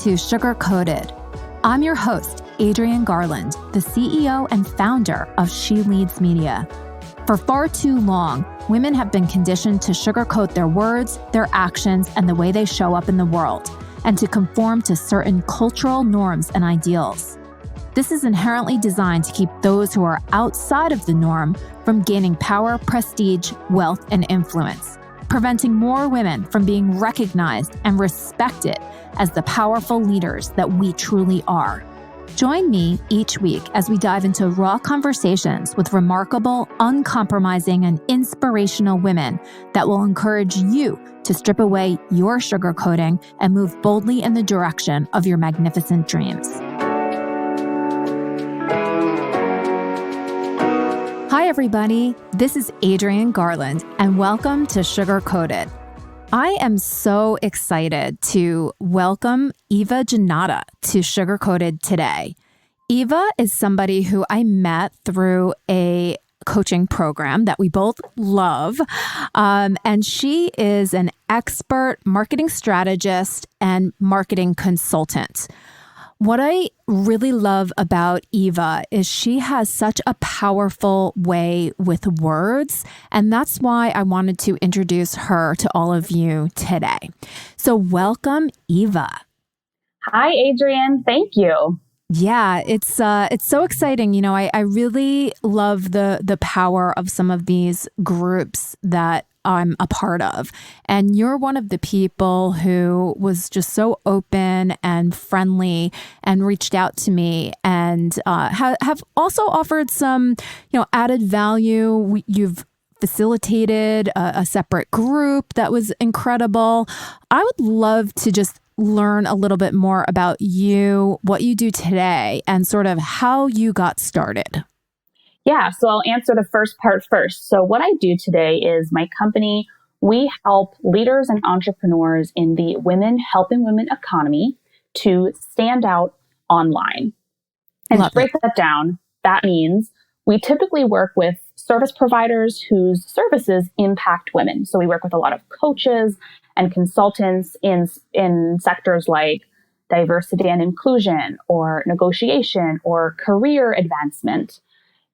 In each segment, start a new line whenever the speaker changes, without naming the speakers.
to Sugar Coated. I'm your host, Adrienne Garland, the CEO and founder of She Leads Media. For far too long, women have been conditioned to sugarcoat their words, their actions, and the way they show up in the world, and to conform to certain cultural norms and ideals. This is inherently designed to keep those who are outside of the norm from gaining power, prestige, wealth, and influence, preventing more women from being recognized and respected as the powerful leaders that we truly are. Join me each week as we dive into raw conversations with remarkable, uncompromising, and inspirational women that will encourage you to strip away your sugarcoating and move boldly in the direction of your magnificent dreams. Hi, everybody. This is Adrienne Garland, and welcome to Sugar Coated. I am so excited to welcome Eva Janotta to Sugar Coated today. Eva is somebody who I met through a coaching program that we both love, and she is an expert marketing strategist and marketing consultant. What I really love about Eva is she has such a powerful way with words, and that's why I wanted to introduce her to all of you today. So welcome, Eva.
Hi, Adrienne. Thank you.
Yeah, it's so exciting. You know, I really love the power of some of these groups that I'm a part of. And you're one of the people who was just so open and friendly and reached out to me and have also offered some, added value. You've facilitated a separate group that was incredible. I would love to just learn a little bit more about you, what you do today, and sort of how you got started.
Yeah, so I'll answer the first part first. So what I do today is my company, we help leaders and entrepreneurs in the helping women economy to stand out online. And to break that down, that means we typically work with service providers whose services impact women. So we work with a lot of coaches and consultants in sectors like diversity and inclusion or negotiation or career advancement.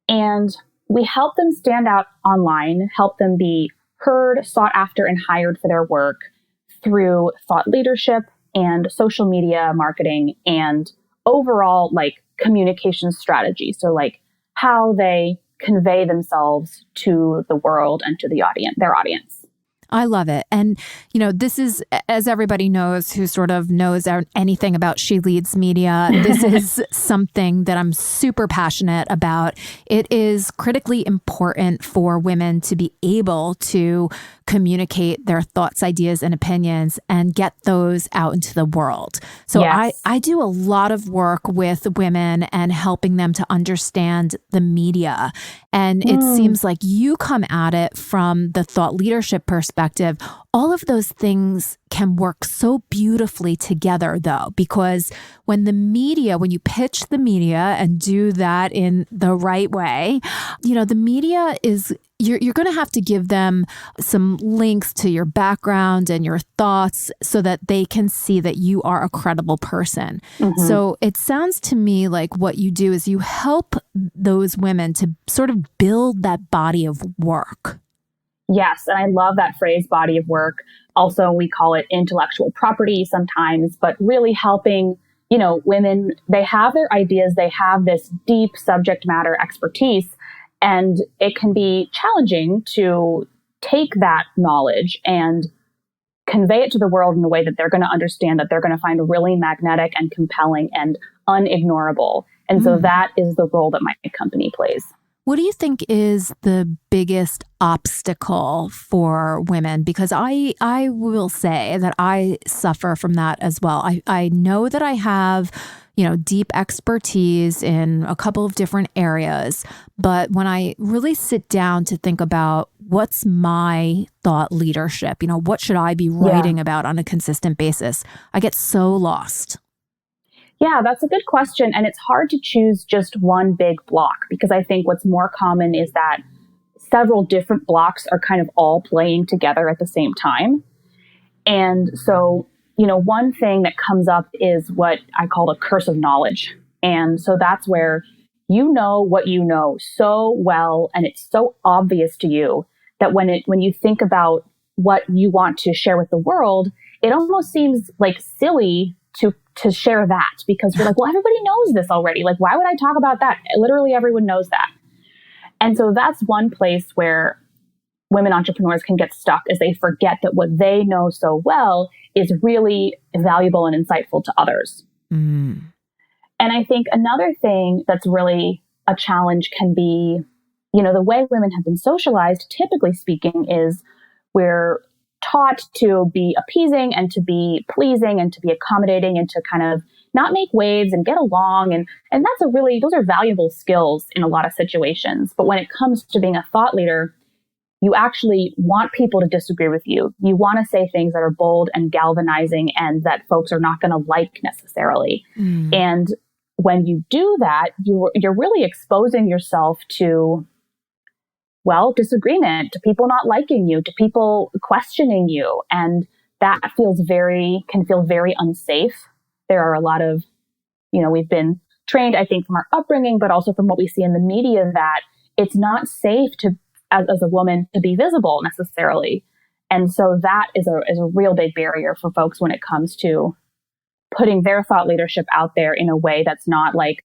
And we help them stand out online, help them be heard, sought after, and hired for their work through thought leadership and social media marketing and overall communication strategy. So how they convey themselves to the world and to their audience.
I love it. And, this is, as everybody knows who sort of knows anything about She Leads Media, this is something that I'm super passionate about. It is critically important for women to be able to communicate their thoughts, ideas, and opinions and get those out into the world. So yes. I do a lot of work with women and helping them to understand the media. And it seems like you come at it from the thought leadership perspective. All of those things can work so beautifully together, though, because when you pitch the media and do that in the right way, the media is, you're going to have to give them some links to your background and your thoughts so that they can see that you are a credible person. Mm-hmm. So it sounds to me like what you do is you help those women to sort of build that body of work.
Yes. And I love that phrase, body of work. Also, we call it intellectual property sometimes, but really helping, women, they have their ideas, they have this deep subject matter expertise, and it can be challenging to take that knowledge and convey it to the world in a way that they're going to understand, that they're going to find really magnetic and compelling and unignorable. And so that is the role that my company plays.
What do you think is the biggest obstacle for women? Because I will say that I suffer from that as well. I know that I have, deep expertise in a couple of different areas, but when I really sit down to think about what's my thought leadership, what should I be writing about on a consistent basis, I get so lost.
Yeah, that's a good question. And it's hard to choose just one big block, because I think what's more common is that several different blocks are kind of all playing together at the same time. And so one thing that comes up is what I call the curse of knowledge. And so that's where you know what you know so well, and it's so obvious to you that when you think about what you want to share with the world, it almost seems like silly to share that, because you're like, well, everybody knows this already. Like, why would I talk about that? Literally everyone knows that. And so that's one place where women entrepreneurs can get stuck, is they forget that what they know so well is really valuable and insightful to others. And I think another thing that's really a challenge can be, the way women have been socialized, typically speaking, is we're taught to be appeasing and to be pleasing and to be accommodating and to kind of not make waves and get along. And those are valuable skills in a lot of situations. But when it comes to being a thought leader, you actually want people to disagree with you. You want to say things that are bold and galvanizing and that folks are not going to like necessarily. And when you do that, you're really exposing yourself to, disagreement, to people not liking you, to people questioning you. And that can feel very unsafe. There are a lot of, we've been trained, I think, from our upbringing, but also from what we see in the media, that it's not safe as a woman to be visible necessarily. And so that is a real big barrier for folks when it comes to putting their thought leadership out there in a way that's not like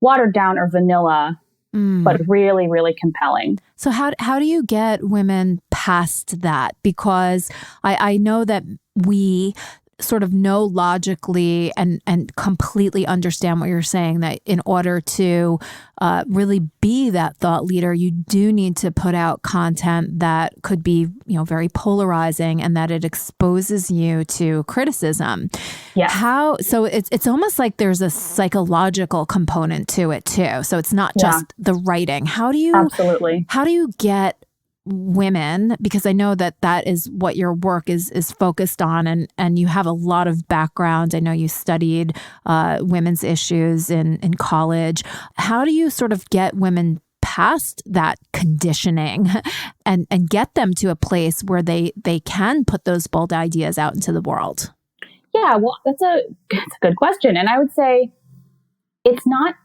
watered down or vanilla, but really, really compelling.
So how do you get women past that? Because I know that we sort of know logically and completely understand what you're saying, that in order to really be that thought leader, you do need to put out content that could be, very polarizing, and that it exposes you to criticism.
Yeah.
So it's almost like there's a psychological component to it too. So it's not just the writing. How do you get women, because I know that is what your work is focused on, and you have a lot of background. I know you studied women's issues in college. How do you sort of get women past that conditioning and get them to a place where they can put those bold ideas out into the world?
Yeah, well, that's a good question. And I would say it's not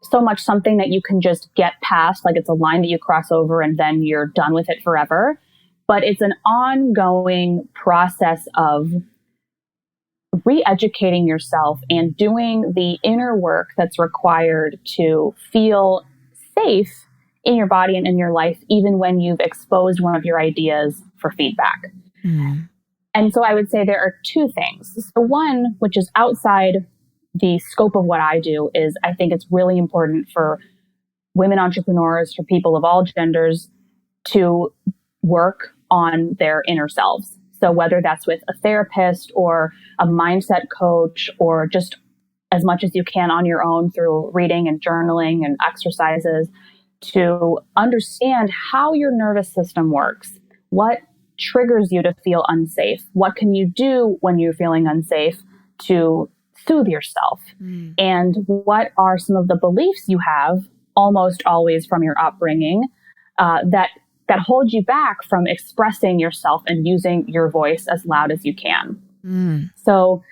so much something that you can just get past, like it's a line that you cross over and then you're done with it forever. But it's an ongoing process of re-educating yourself and doing the inner work that's required to feel safe in your body and in your life, even when you've exposed one of your ideas for feedback. And so I would say there are two things. So one, which is outside the scope of what I do, is I think it's really important for women entrepreneurs, for people of all genders, to work on their inner selves. So whether that's with a therapist or a mindset coach, or just as much as you can on your own through reading and journaling and exercises, to understand how your nervous system works, what triggers you to feel unsafe, what can you do when you're feeling unsafe to soothe yourself, and what are some of the beliefs you have, almost always from your upbringing, that hold you back from expressing yourself and using your voice as loud as you can. So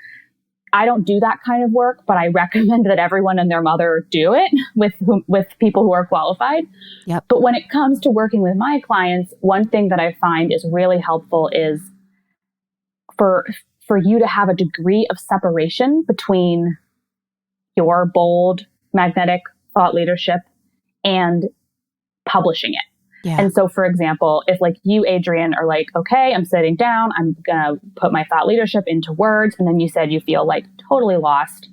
I don't do that kind of work, but I recommend that everyone and their mother do it with people who are qualified.
Yep.
But when it comes to working with my clients, one thing that I find is really helpful is for you to have a degree of separation between your bold, magnetic thought leadership and publishing it.
Yeah.
And so, for example, if like you, Adrienne, are like, okay, I'm sitting down, I'm going to put my thought leadership into words. And then you said you feel like totally lost.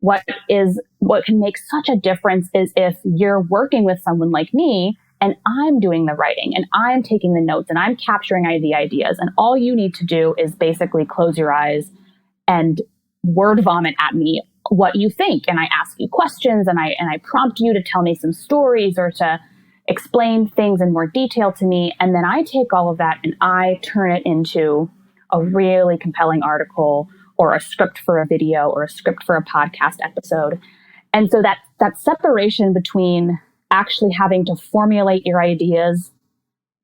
What can make such a difference is if you're working with someone like me and I'm doing the writing and I'm taking the notes and I'm capturing the ideas. And all you need to do is basically close your eyes and word vomit at me what you think. And I ask you questions and I prompt you to tell me some stories or to explain things in more detail to me. And then I take all of that and I turn it into a really compelling article or a script for a video or a script for a podcast episode. And so that separation between actually having to formulate your ideas,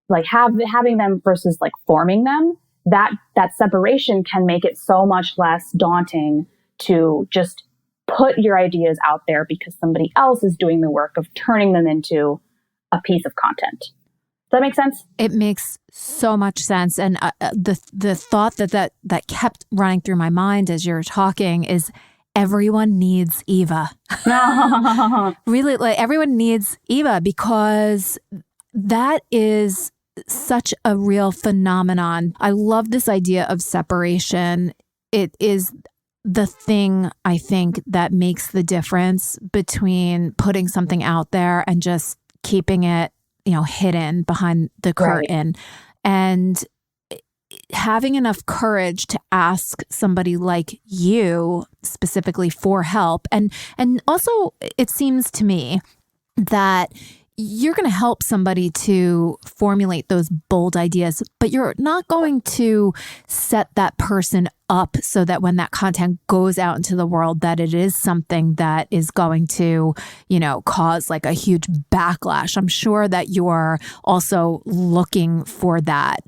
like having them versus like forming them, that separation can make it so much less daunting to just put your ideas out there because somebody else is doing the work of turning them into a piece of content. Does that make sense?
It makes so much sense. And the thought that kept running through my mind as you're talking is everyone needs Eva. Really, like everyone needs Eva, because that is such a real phenomenon. I love this idea of separation. It is the thing, I think, that makes the difference between putting something out there and just keeping it, hidden behind the curtain. Right. And having enough courage to ask somebody like you specifically for help. And also, it seems to me that you're going to help somebody to formulate those bold ideas, but you're not going to set that person up so that when that content goes out into the world, that it is something that is going to, cause like a huge backlash. I'm sure that you're also looking for that.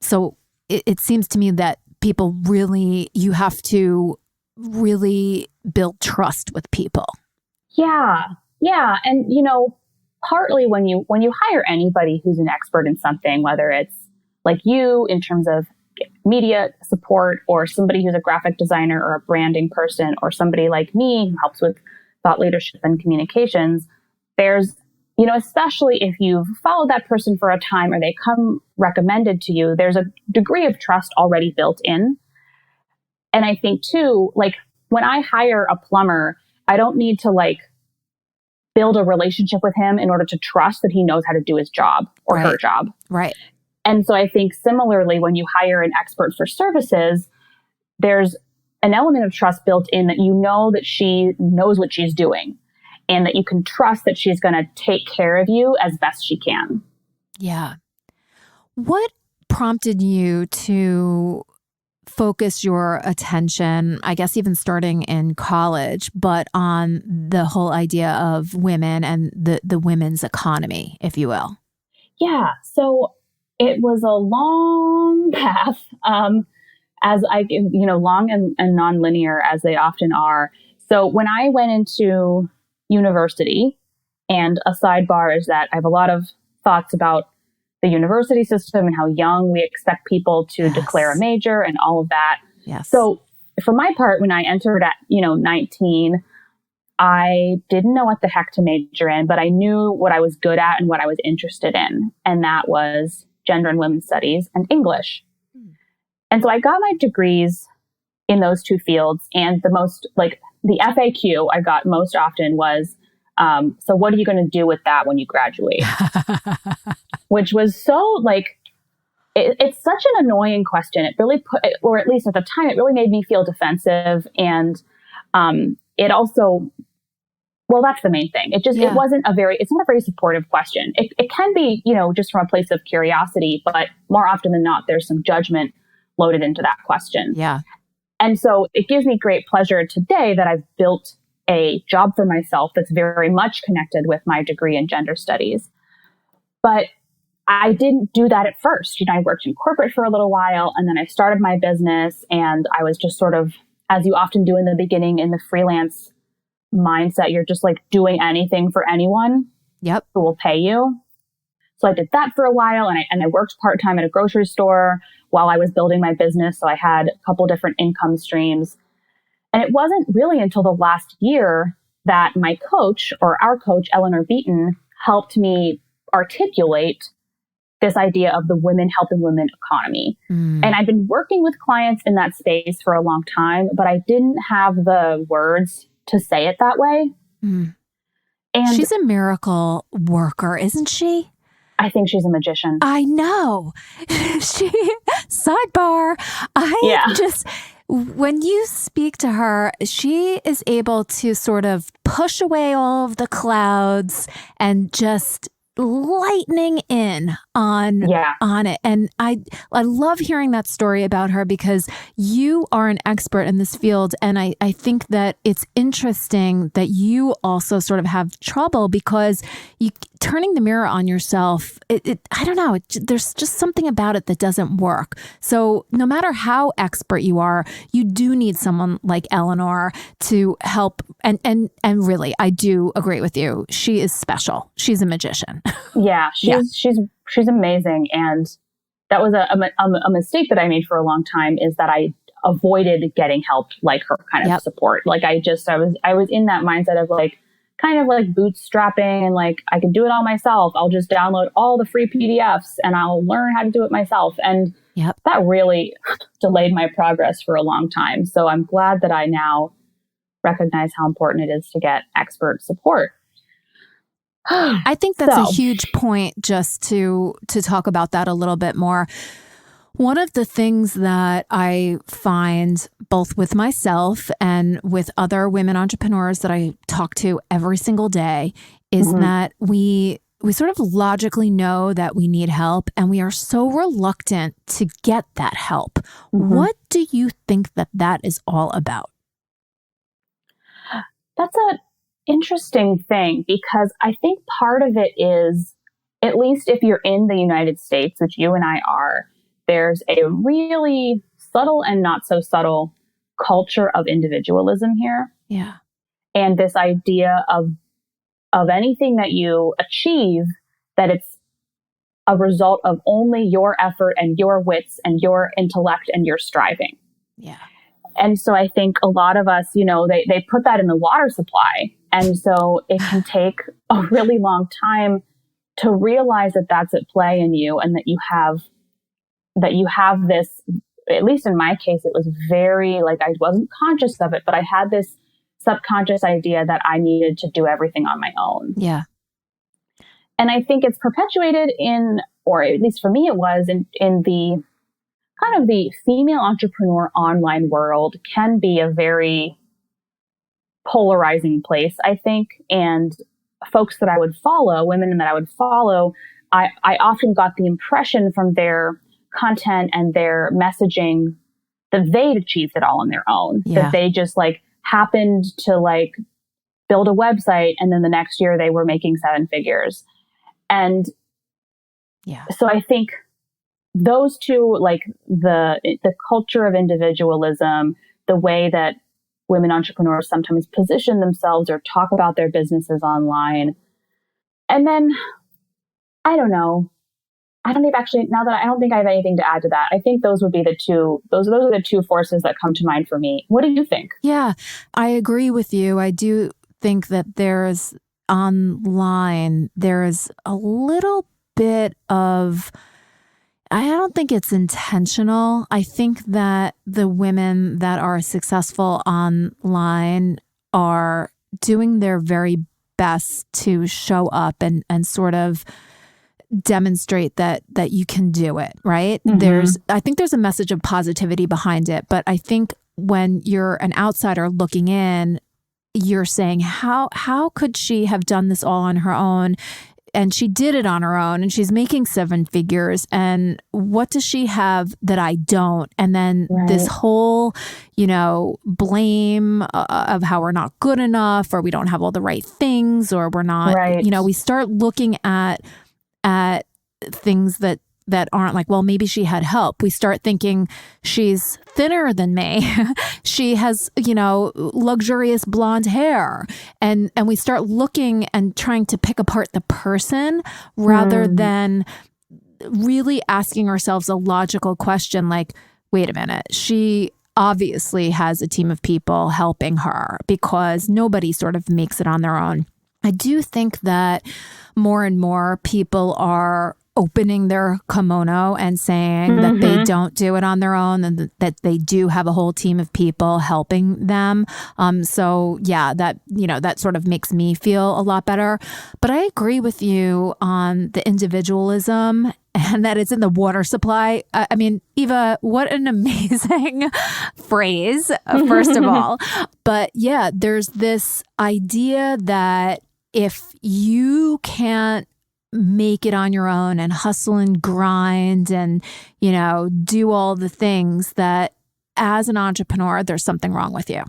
So it seems to me that you have to really build trust with people.
Yeah. Yeah. And, partly when you hire anybody who's an expert in something, whether it's like you in terms of media support, or somebody who's a graphic designer or a branding person, or somebody like me who helps with thought leadership and communications, there's, especially if you've followed that person for a time or they come recommended to you, there's a degree of trust already built in. And I think too, like when I hire a plumber, I don't need to build a relationship with him in order to trust that he knows how to do his job or her job.
Right.
And so I think similarly, when you hire an expert for services, there's an element of trust built in that that she knows what she's doing and that you can trust that she's going to take care of you as best she can.
Yeah. What prompted you to focus your attention, I guess even starting in college, but on the whole idea of women and the women's economy, if you will?
Yeah. So it was a long path, long and nonlinear as they often are. So when I went into university, and a sidebar is that I have a lot of thoughts about the university system and how young we expect people to declare a major and all of that.
Yes.
So for my part, when I entered at, 19, I didn't know what the heck to major in, but I knew what I was good at and what I was interested in. And that was gender and women's studies and English. And so I got my degrees in those two fields. And the FAQ I got most often was, so what are you going to do with that when you graduate? Which was so it's such an annoying question. It really or at least at the time, it really made me feel defensive. And it also, well, that's the main thing. It wasn't it's not a very supportive question. It can be, just from a place of curiosity, but more often than not, there's some judgment loaded into that question.
Yeah.
And so it gives me great pleasure today that I've built a job for myself that's very much connected with my degree in gender studies. But I didn't do that at first. I worked in corporate for a little while, and then I started my business, and I was just sort of, as you often do in the beginning in the freelance mindset, you're just doing anything for anyone who will pay you. So I did that for a while, and I worked part-time at a grocery store while I was building my business. So I had a couple different income streams. And it wasn't really until the last year that my coach, or our coach, Eleanor Beaton, helped me articulate this idea of the women helping women economy. And I've been working with clients in that space for a long time, but I didn't have the words to say it that way. And
she's a miracle worker, isn't she?
I think she's a magician.
I know. Sidebar. When you speak to her, she is able to sort of push away all of the clouds and just lightning in on it. And I love hearing that story about her because you are an expert in this field. And I think that it's interesting that you also sort of have trouble because you turning the mirror on yourself, I don't know, there's just something about it that doesn't work. So no matter how expert you are, you do need someone like Eleanor to help. And really, I do agree with you. She is special. She's a magician.
Yeah, she's amazing. And that was a mistake that I made for a long time, is that I avoided getting help like her kind of support. Like I was in that mindset of like, kind of like bootstrapping and like, I can do it all myself. I'll just download all the free PDFs and I'll learn how to do it myself. And that really delayed my progress for a long time. So I'm glad that I now recognize how important it is to get expert support.
I think that's a huge point, just to talk about that a little bit more. One of the things that I find both with myself and with other women entrepreneurs that I talk to every single day is that we sort of logically know that we need help and we are so reluctant to get that help. What do you think that is all about?
That's an interesting thing, because I think part of it is, at least if you're in the United States, which you and I are, there's a really subtle and not so subtle culture of individualism here.
Yeah.
And this idea of anything that you achieve, that it's a result of only your effort and your wits and your intellect and your striving.
Yeah.
And so I think a lot of us, they put that in the water supply. And so it can take a really long time to realize that that's at play in you, and that you have this, at least in my case, it was very like, I wasn't conscious of it, but I had this subconscious idea that I needed to do everything on my own.
Yeah.
And I think it's perpetuated in, or at least for me, it was in the kind of the female entrepreneur online world can be a very polarizing place, I think. And folks that I would follow, women that I would follow, I often got the impression from their content and their messaging that they'd achieved it all on their own. Yeah. That they just like happened to like build a website and then the next year they were making 7 figures. And so I think those two, like the culture of individualism, the way that women entrepreneurs sometimes position themselves or talk about their businesses online. And then, I don't know. I don't think I have anything to add to that. I think those would be those are the two forces that come to mind for me. What do you think?
Yeah, I agree with you. I do think that there's a little bit of, I don't think it's intentional. I think that the women that are successful online are doing their very best to show up and sort of demonstrate that you can do it, right? I think there's a message of positivity behind it, but I think when you're an outsider looking in, you're saying, how could she have done this all on her own? And she did it on her own and she's making 7 figures. And what does she have that I don't? And then this whole, blame of how we're not good enough, or we don't have all the right things, or we're not, we start looking at things that aren't like, well, maybe she had help. We start thinking she's thinner than me. She has, luxurious blonde hair. And we start looking and trying to pick apart the person rather than really asking ourselves a logical question like, wait a minute, she obviously has a team of people helping her, because nobody sort of makes it on their own. I do think that more and more people are opening their kimono and saying that they don't do it on their own, and that they do have a whole team of people helping them. That sort of makes me feel a lot better. But I agree with you on the individualism and that it's in the water supply. I mean, Eva, what an amazing phrase, first of all. But yeah, there's this idea that if you can't make it on your own and hustle and grind and, do all the things, that as an entrepreneur, there's something wrong with you.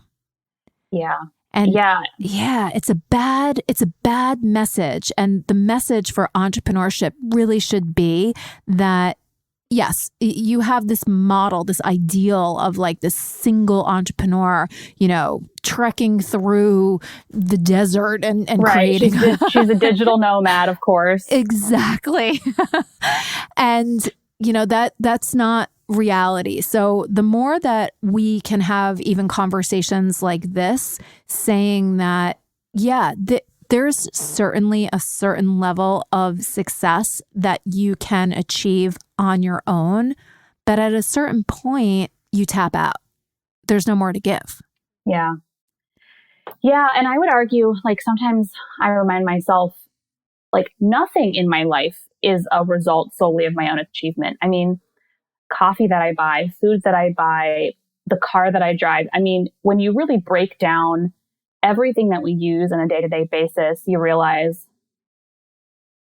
Yeah.
And
yeah,
it's a bad message. And the message for entrepreneurship really should be that, yes, you have this model, this ideal of like this single entrepreneur, trekking through the desert and
right.
creating.
She's a digital nomad, of course.
Exactly. And, that's not reality. So the more that we can have even conversations like this, saying that, there's certainly a certain level of success that you can achieve on your own, but at a certain point, you tap out. There's no more to give.
Yeah. Yeah. And I would argue, like, sometimes I remind myself, like, nothing in my life is a result solely of my own achievement. I mean, coffee that I buy, foods that I buy, the car that I drive. I mean, when you really break down everything that we use on a day-to-day basis, you realize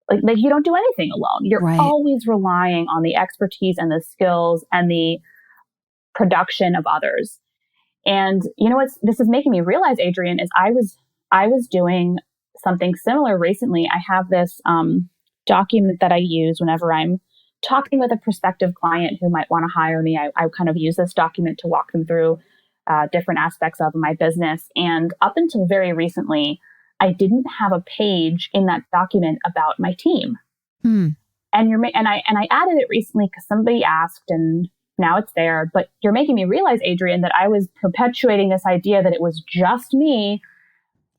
like you don't do anything alone. You're
Right.
always relying on the expertise and the skills and the production of others. And what this is making me realize, Adrienne, is I was doing something similar recently. I have this document that I use whenever I'm talking with a prospective client who might want to hire me. I kind of use this document to walk them through different aspects of my business. And up until very recently, I didn't have a page in that document about my team. And I added it recently because somebody asked, and now it's there. But you're making me realize, Adrienne, that I was perpetuating this idea that it was just me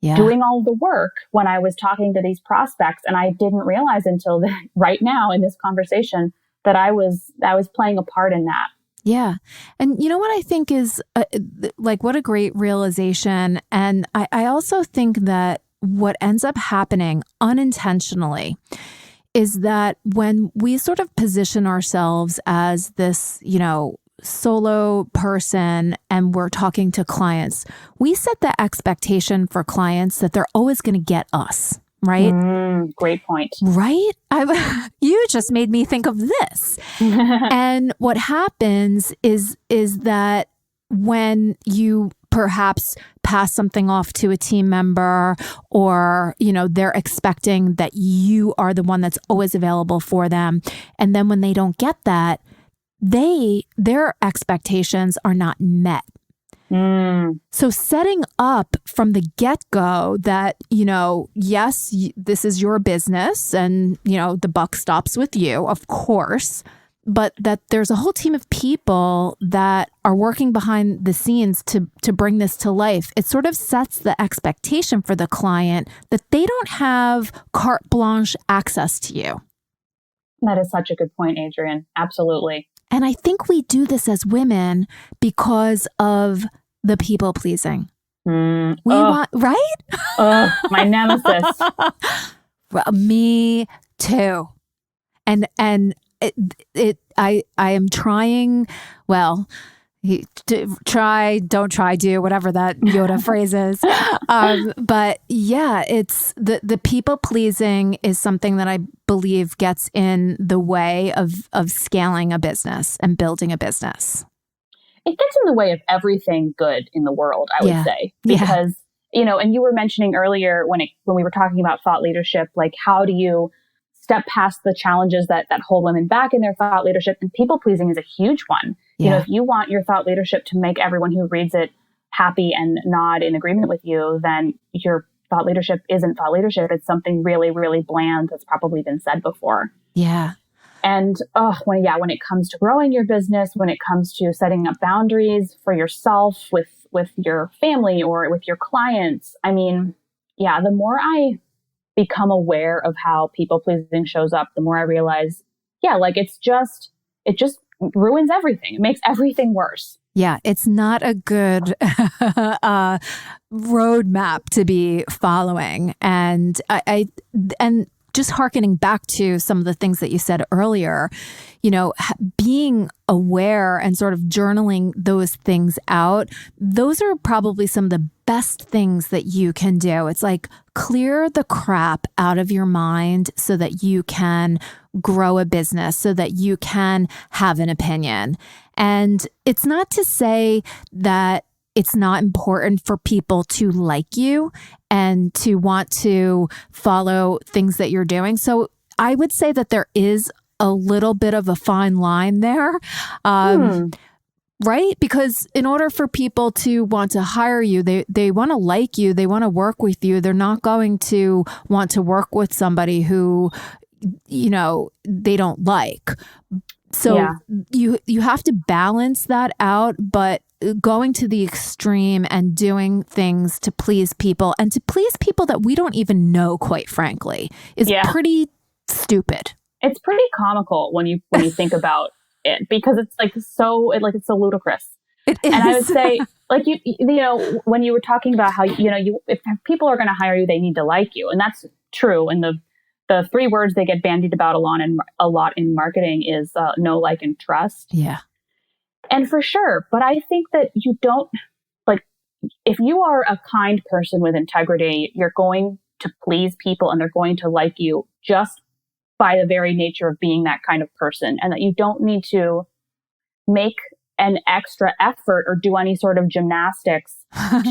doing all the work when I was talking to these prospects. And I didn't realize until right now in this conversation that I was playing a part in that.
Yeah. And you know what I think is like, what a great realization. And I also think that what ends up happening unintentionally is that when we sort of position ourselves as this, solo person and we're talking to clients, we set the expectation for clients that they're always going to get us, right?
Great point.
Right? You just made me think of this. And what happens is that when you perhaps pass something off to a team member, or, they're expecting that you are the one that's always available for them. And then when they don't get that, their expectations are not met. So setting up from the get-go that, yes, this is your business and, the buck stops with you, of course, but that there's a whole team of people that are working behind the scenes to bring this to life. It sort of sets the expectation for the client that they don't have carte blanche access to you.
That is such a good point, Adrienne. Absolutely.
And I think we do this as women because of the people pleasing. We want, right?
My nemesis.
Well, me too. And I am trying, well, try, don't try, do, whatever that Yoda phrase is. But yeah, it's the people pleasing is something that I believe gets in the way of scaling a business and building a business.
It gets in the way of everything good in the world, I would say, because, and you were mentioning earlier when we were talking about thought leadership, like how do you step past the challenges that hold women back in their thought leadership? And people pleasing is a huge one. If you want your thought leadership to make everyone who reads it happy and nod in agreement with you, then your thought leadership isn't thought leadership. It's something really, really bland that's probably been said before.
Yeah.
And when it comes to growing your business, when it comes to setting up boundaries for yourself with your family or with your clients, I mean, the more I become aware of how people pleasing shows up, the more I realize, it just ruins everything. It makes everything worse.
Yeah, it's not a good roadmap to be following. And just hearkening back to some of the things that you said earlier, being aware and sort of journaling those things out, those are probably some of the best things that you can do. It's like clear the crap out of your mind so that you can grow a business, so that you can have an opinion. And it's not to say that it's not important for people to like you and to want to follow things that you're doing. So I would say that there is a little bit of a fine line there, right? Because in order for people to want to hire you, they want to like you, they want to work with you. They're not going to want to work with somebody who, they don't like. So you have to balance that out, but going to the extreme and doing things to please people and to please people that we don't even know, quite frankly, is pretty stupid.
It's pretty comical when you think about it, because it's it's so ludicrous.
It is.
And I would say, when you were talking about how if people are going to hire you, they need to like you, and that's true. And the three words they get bandied about a lot in marketing is know, like, and trust.
Yeah.
And for sure. But I think that you don't, if you are a kind person with integrity, you're going to please people and they're going to like you just by the very nature of being that kind of person. And that you don't need to make an extra effort or do any sort of gymnastics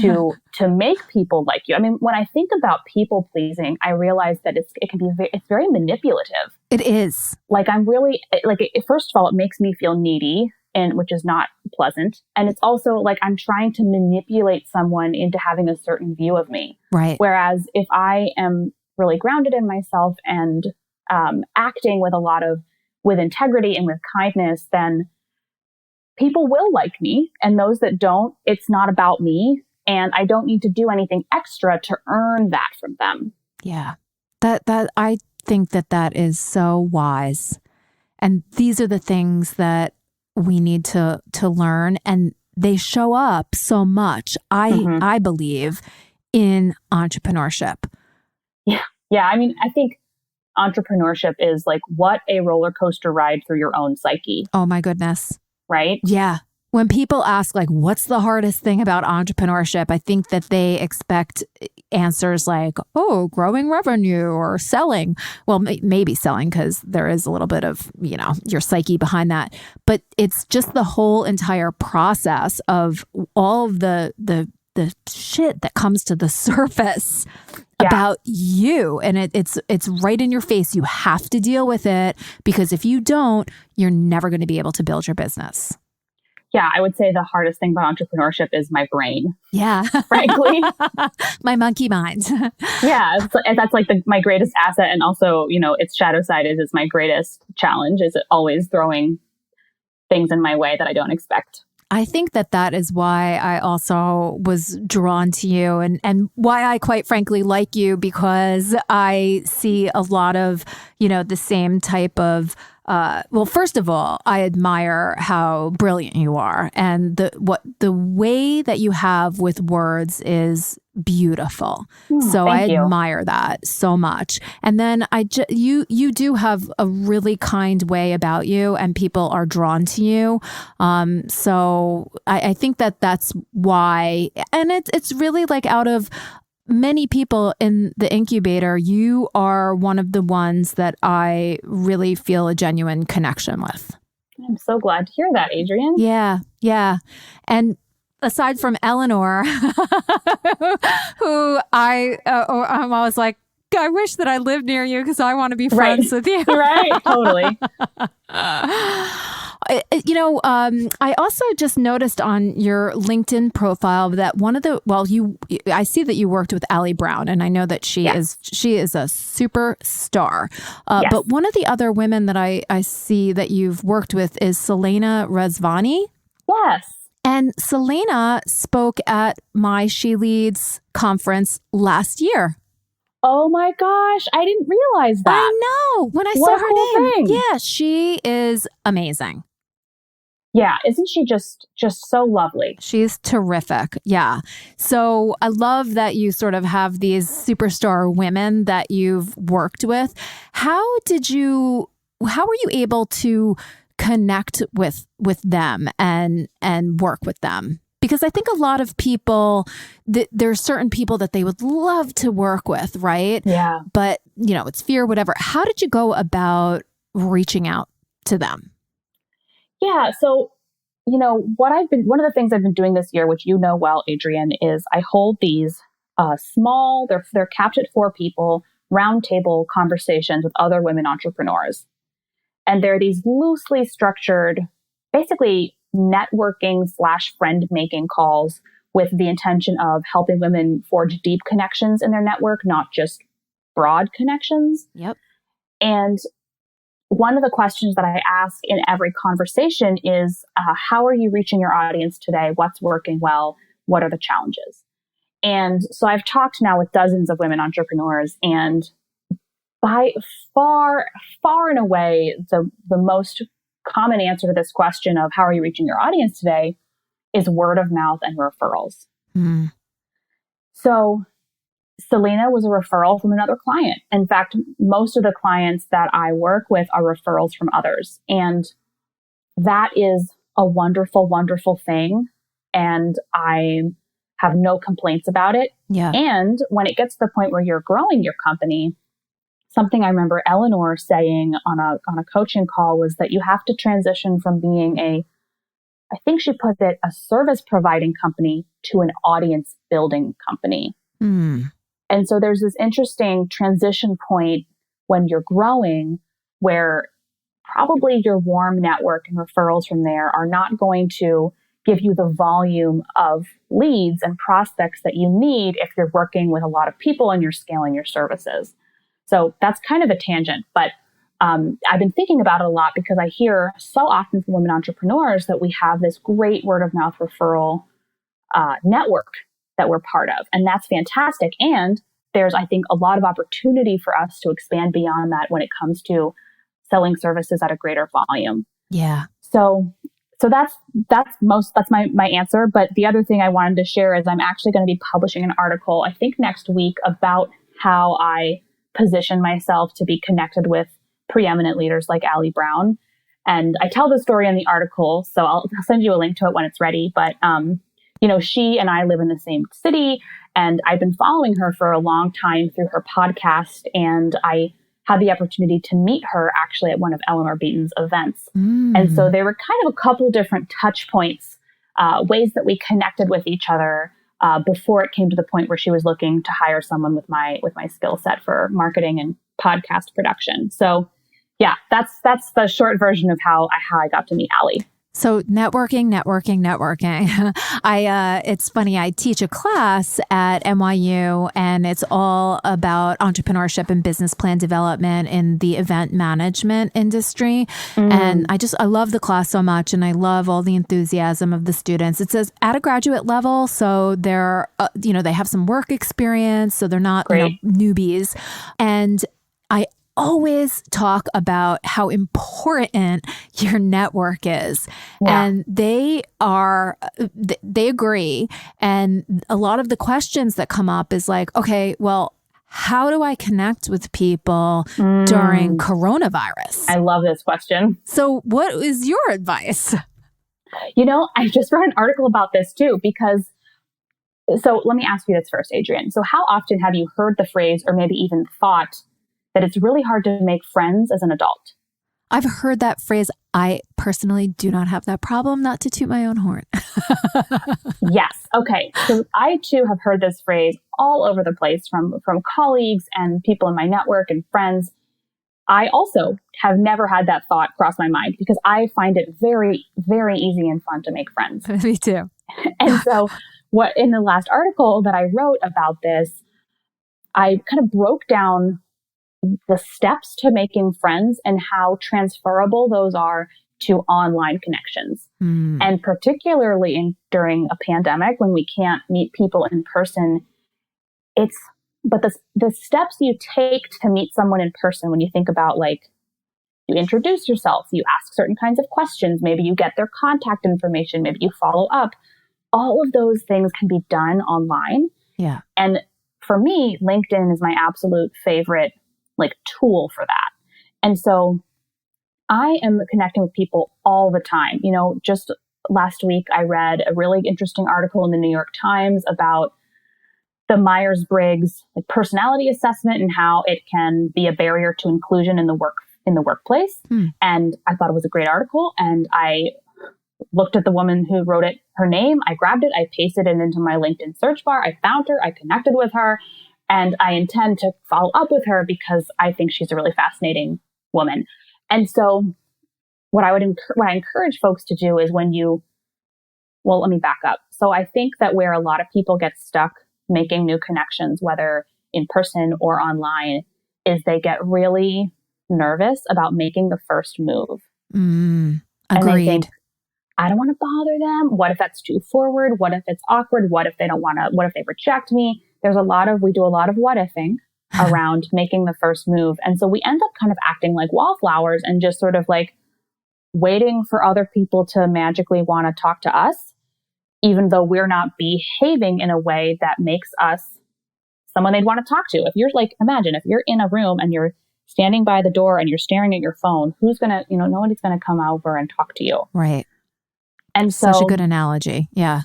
to make people like you. I mean, when I think about people pleasing, I realize that it's very manipulative.
It is.
First of all, it makes me feel needy, and which is not pleasant. And it's also I'm trying to manipulate someone into having a certain view of me.
Right.
Whereas if I am really grounded in myself and acting with integrity and with kindness, then people will like me. And those that don't, it's not about me. And I don't need to do anything extra to earn that from them.
Yeah. That I think that is so wise. And these are the things that we need to learn. And they show up so much, I believe, in entrepreneurship.
Yeah. Yeah. I mean, I think entrepreneurship is what a roller coaster ride through your own psyche.
Oh my goodness.
Right?
Yeah. When people ask what's the hardest thing about entrepreneurship, I think that they expect answers growing revenue or selling. Well, maybe selling, because there is a little bit of, your psyche behind that. But it's just the whole entire process of all of the shit that comes to the surface about you. And it's right in your face. You have to deal with it, because if you don't, you're never going to be able to build your business.
Yeah, I would say the hardest thing about entrepreneurship is my brain.
Yeah.
Frankly.
My monkey mind.
Yeah, that's my greatest asset. And also, its shadow side is my greatest challenge, is it always throwing things in my way that I don't expect.
I think that is why I also was drawn to you and why I quite frankly like you, because I see a lot of, the same type of, first of all, I admire how brilliant you are, and the way that you have with words is beautiful. So I admire that so much. And then you do have a really kind way about you, and people are drawn to you. So I think that's why, and it's really out of many people in the incubator, you are one of the ones that I really feel a genuine connection with.
I'm so glad to hear that, Adrienne.
Yeah. Yeah. And aside from Eleanor, who I'm always like, I wish that I lived near you because I want to be friends with you.
Right. Totally.
I also just noticed on your LinkedIn profile that I see that you worked with Allie Brown, and I know that she is a superstar. But one of the other women that I see that you've worked with is Selena Rezvani.
Yes.
And Selena spoke at my She Leads conference last year.
Oh my gosh, I didn't realize that.
I know. When I saw her name. Yeah, she is amazing.
Yeah, isn't she just so lovely?
She's terrific. Yeah. So I love that you sort of have these superstar women that you've worked with. How were you able to connect with them and work with them? Because I think a lot of people, there's certain people that they would love to work with, right?
Yeah.
But, it's fear, whatever. How did you go about reaching out to them?
Yeah. So, one of the things I've been doing this year, which you know well, Adrienne, is I hold these small, they're capped at 4 people, roundtable conversations with other women entrepreneurs. And they're these loosely structured, basically networking/friend making calls with the intention of helping women forge deep connections in their network, not just broad connections.
Yep.
And one of the questions that I ask in every conversation is, how are you reaching your audience today? What's working well? What are the challenges? And so I've talked now with dozens of women entrepreneurs, and by far and away, the most common answer to this question of how are you reaching your audience today is word of mouth and referrals.
Mm.
So Selena was a referral from another client. In fact, most of the clients that I work with are referrals from others. And that is a wonderful, wonderful thing. And I have no complaints about it.
Yeah.
And when it gets to the point where you're growing your company, something I remember Eleanor saying on a coaching call was that you have to transition from being I think she put it, a service providing company to an audience building company.
Mm.
And so there's this interesting transition point when you're growing where probably your warm network and referrals from there are not going to give you the volume of leads and prospects that you need if you're working with a lot of people and you're scaling your services. So that's kind of a tangent, but I've been thinking about it a lot because I hear so often from women entrepreneurs that we have this great word of mouth referral network that we're part of. And that's fantastic. And there's, I think, a lot of opportunity for us to expand beyond that when it comes to selling services at a greater volume.
Yeah.
So that's my answer. But the other thing I wanted to share is I'm actually going to be publishing an article, I think next week, about how I position myself to be connected with preeminent leaders like Allie Brown. And I tell the story in the article, so I'll send you a link to it when it's ready. But, she and I live in the same city, and I've been following her for a long time through her podcast. And I had the opportunity to meet her actually at one of Eleanor Beaton's events.
Mm.
And so there were kind of a couple different touch points, ways that we connected with each other before it came to the point where she was looking to hire someone with my skill set for marketing and podcast production. So yeah, that's the short version of how I got to meet Allie.
So networking. It's funny. I teach a class at NYU, and it's all about entrepreneurship and business plan development in the event management industry. Mm. And I love the class so much, and I love all the enthusiasm of the students. It says at a graduate level, so they're they have some work experience, so they're not newbies. And I always talk about how important your network is. Yeah. And they agree. And a lot of the questions that come up is like, okay, well, how do I connect with people during coronavirus?
I love this question.
So what is your advice?
I just wrote an article about this too, so let me ask you this first, Adrienne. So how often have you heard the phrase, or maybe even thought, that it's really hard to make friends as an adult?
I've heard that phrase. I personally do not have that problem, not to toot my own horn.
Yes. Okay. So I too have heard this phrase all over the place from colleagues and people in my network and friends. I also have never had that thought cross my mind because I find it very, very easy and fun to make friends.
Me too.
And so what in the last article that I wrote about this, I kind of broke down the steps to making friends and how transferable those are to online connections. Mm. And particularly during a pandemic when we can't meet people in person, but the steps you take to meet someone in person, when you think about like You introduce yourself, you ask certain kinds of questions, maybe you get their contact information, maybe you follow up. All of those things can be done online.
Yeah.
And for me, LinkedIn is my absolute favorite tool for that. And so I am connecting with people all the time. Just last week, I read a really interesting article in the New York Times about the Myers-Briggs personality assessment and how it can be a barrier to inclusion in the workplace. And I thought it was a great article. And I looked at the woman who wrote it, her name, I grabbed it, I pasted it into my LinkedIn search bar. I found her, I connected with her, and I intend to follow up with her because I think she's a really fascinating woman. And so what I encourage folks to do is let me back up. So I think that where a lot of people get stuck making new connections, whether in person or online, is they get really nervous about making the first move.
Agreed.
And they think, I don't want to bother them. What if that's too forward? What if it's awkward? What if they reject me? We do a lot of what ifing around making the first move. And so we end up kind of acting like wallflowers and just sort of waiting for other people to magically want to talk to us, even though we're not behaving in a way that makes us someone they'd want to talk to. If you're imagine if you're in a room and you're standing by the door and you're staring at your phone, nobody's going to come over and talk to you.
Right.
And so,
such a good analogy. Yeah.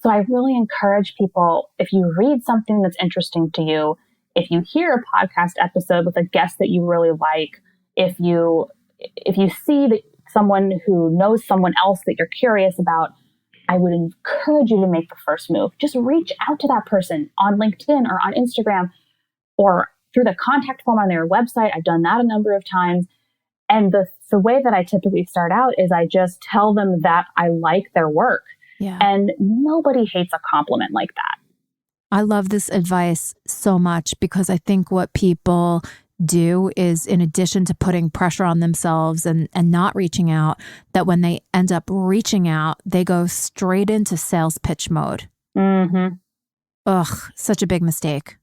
So I really encourage people, if you read something that's interesting to you, if you hear a podcast episode with a guest that you really like, if you see that someone who knows someone else that you're curious about, I would encourage you to make the first move. Just reach out to that person on LinkedIn or on Instagram or through the contact form on their website. I've done that a number of times. And the way that I typically start out is I just tell them that I like their work.
Yeah.
And nobody hates a compliment like that.
I love this advice so much because I think what people do is, in addition to putting pressure on themselves and not reaching out, that when they end up reaching out, they go straight into sales pitch mode.
Mm-hmm.
Ugh, such a big mistake.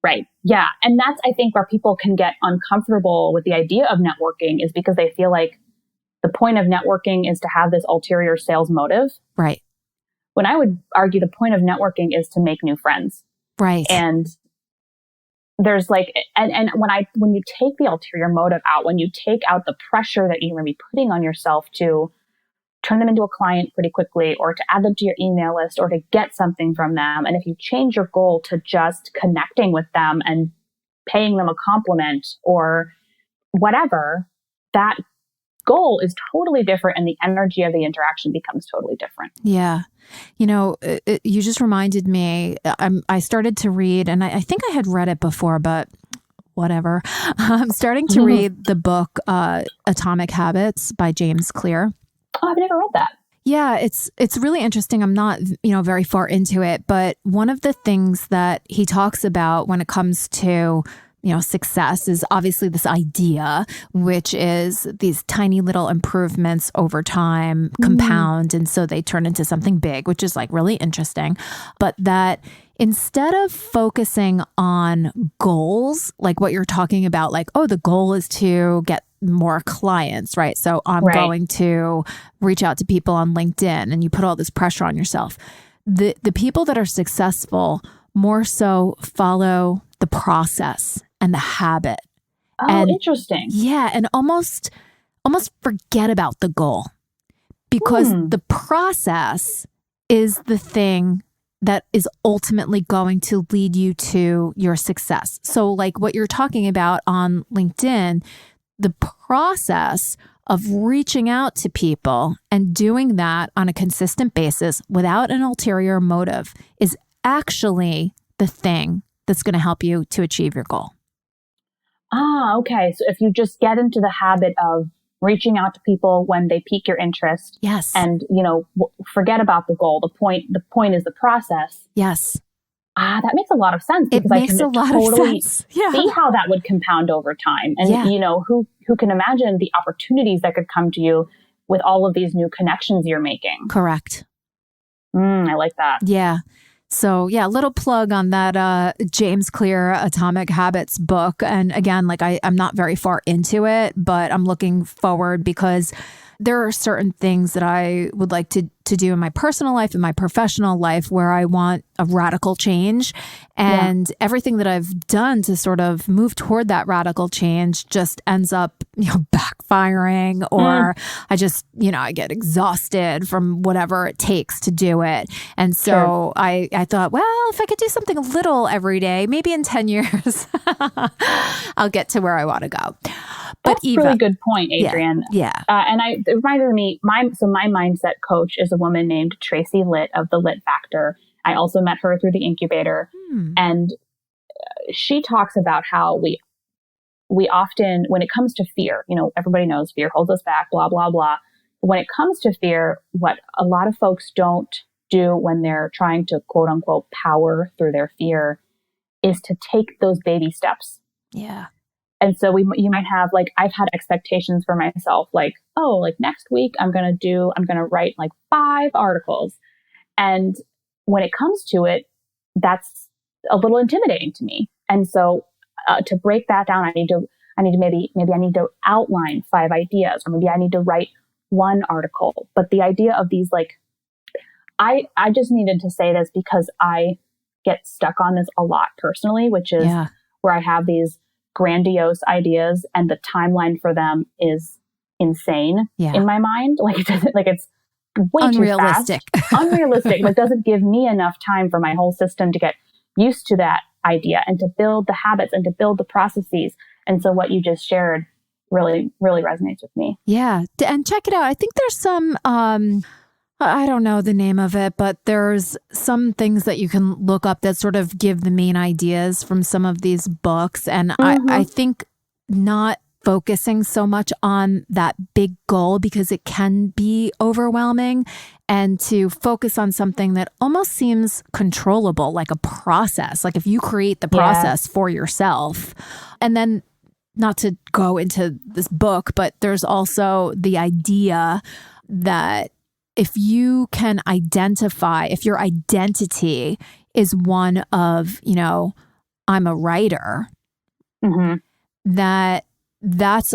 Right. Yeah. And that's, I think, where people can get uncomfortable with the idea of networking, is because they feel like the point of networking is to have this ulterior sales motive.
Right.
When I would argue the point of networking is to make new friends.
Right.
And there's and when you take the ulterior motive out, when you take out the pressure that you're going to be putting on yourself to turn them into a client pretty quickly, or to add them to your email list, or to get something from them. And if you change your goal to just connecting with them and paying them a compliment or whatever, that goal is totally different and the energy of the interaction becomes totally different.
Yeah. You just reminded me, I started to read, and I think I had read it before, but whatever. I'm starting to read the book, Atomic Habits by James Clear.
Oh, I've never read that.
Yeah, it's really interesting. I'm not, very far into it, but one of the things that he talks about when it comes to, success is obviously this idea, which is these tiny little improvements over time compound. And so they turn into something big, which is really interesting. But that instead of focusing on goals, like what you're talking about, the goal is to get more clients, right? So I'm going to reach out to people on LinkedIn, and you put all this pressure on yourself. The people that are successful more so follow the process and the habit.
Oh, interesting.
Yeah, and almost forget about the goal, because the process is the thing that is ultimately going to lead you to your success. So what you're talking about on LinkedIn, the process of reaching out to people and doing that on a consistent basis without an ulterior motive is actually the thing that's going to help you to achieve your goal.
Ah, okay. So if you just get into the habit of reaching out to people when they pique your interest,
yes,
and forget about the goal. The point is the process.
Yes.
That makes a lot of sense, because I can totally see how that would compound over time. And who can imagine the opportunities that could come to you with all of these new connections you're making?
Correct.
I like that.
Yeah. So yeah, little plug on that James Clear Atomic Habits book. And again, like I'm not very far into it, but I'm looking forward because there are certain things that I would like to do in my personal life, in my professional life, where I want a radical change. And everything that I've done to sort of move toward that radical change just ends up, backfiring, or I just, I get exhausted from whatever it takes to do it. And so I thought, well, if I could do something a little every day, maybe in 10 years, I'll get to where I want to go. But
That's a really good point, Adrienne.
Yeah.
And it reminded me, my mindset coach is a woman named Tracy Litt of the Lit Factor. I also met her through the incubator. And she talks about how we often, when it comes to fear, everybody knows fear holds us back, blah, blah, blah. When it comes to fear, what a lot of folks don't do when they're trying to quote unquote power through their fear is to take those baby steps.
Yeah.
And so you might have, like, I've had expectations for myself, like, oh, like next week I'm going to write like 5 articles. And when it comes to it, that's a little intimidating to me. And so to break that down, I need to maybe I need to outline 5 ideas, or maybe I need to write 1 article. But the idea of these, like, I just needed to say this because I get stuck on this a lot personally, which is where I have these grandiose ideas and the timeline for them is insane in my mind. Like, it's way
unrealistic.
Too fast. Unrealistic. Like, doesn't give me enough time for my whole system to get used to that idea and to build the habits and to build the processes. And so what you just shared really, really resonates with me.
Yeah. And check it out. I think there's some, I don't know the name of it, but there's some things that you can look up that sort of give the main ideas from some of these books. And I think not focusing so much on that big goal, because it can be overwhelming, and to focus on something that almost seems controllable, like a process. Like if you create the process for yourself, and then not to go into this book, but there's also the idea that if you can identify, if your identity is one of, I'm a writer, that's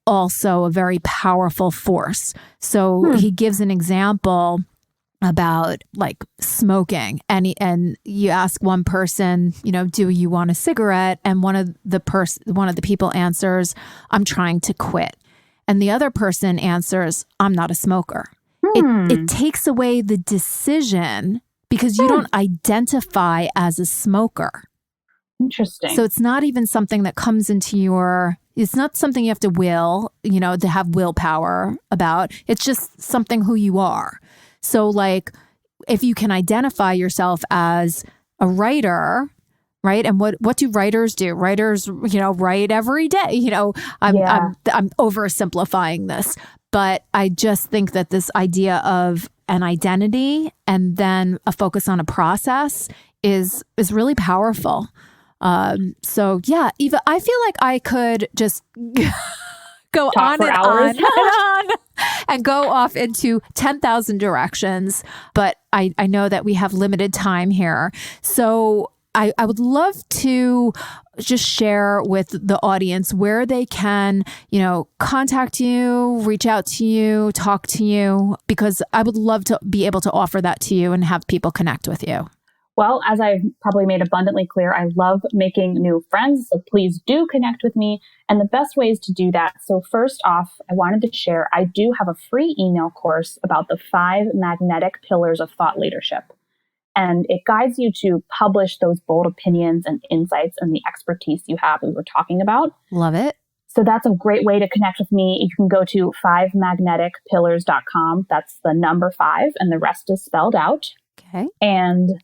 also a very powerful force. So he gives an example about like smoking, and you ask one person, do you want a cigarette? And one of the people answers, I'm trying to quit. And the other person answers, I'm not a smoker. It takes away the decision because you don't identify as a smoker.
Interesting.
So it's not even something that comes into it's not something you have to to have willpower about. It's just something who you are. So like if you can identify yourself as a writer, right? And what do writers do? Writers, write every day. I'm oversimplifying this. But I just think that this idea of an identity and then a focus on a process is really powerful. So yeah, Eva, I feel like I could just go on and on and go off into 10,000 directions. But I know that we have limited time here. So I would love to just share with the audience where they can, contact you, reach out to you, talk to you, because I would love to be able to offer that to you and have people connect with you.
Well, as I've probably made abundantly clear, I love making new friends. So please do connect with me. And the best ways to do that. So first off, I wanted to share, I do have a free email course about the 5 magnetic pillars of thought leadership. And it guides you to publish those bold opinions and insights and the expertise you have we were talking about.
Love it.
So that's a great way to connect with me. You can go to 5magneticpillars.com. That's the number 5, and the rest is spelled out.
Okay.
And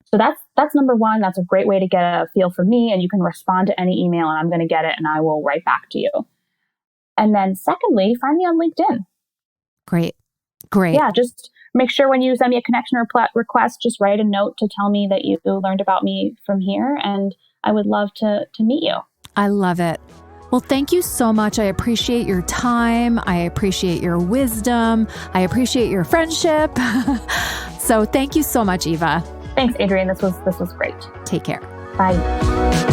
so that's number 1. That's a great way to get a feel for me, and you can respond to any email and I'm going to get it and I will write back to you. And then secondly, find me on LinkedIn.
Great.
Yeah, just make sure when you send me a connection or request, just write a note to tell me that you learned about me from here, and I would love to meet you.
I love it. Well, thank you so much. I appreciate your time. I appreciate your wisdom. I appreciate your friendship. So thank you so much, Eva.
Thanks, Adrienne. This was great.
Take care.
Bye.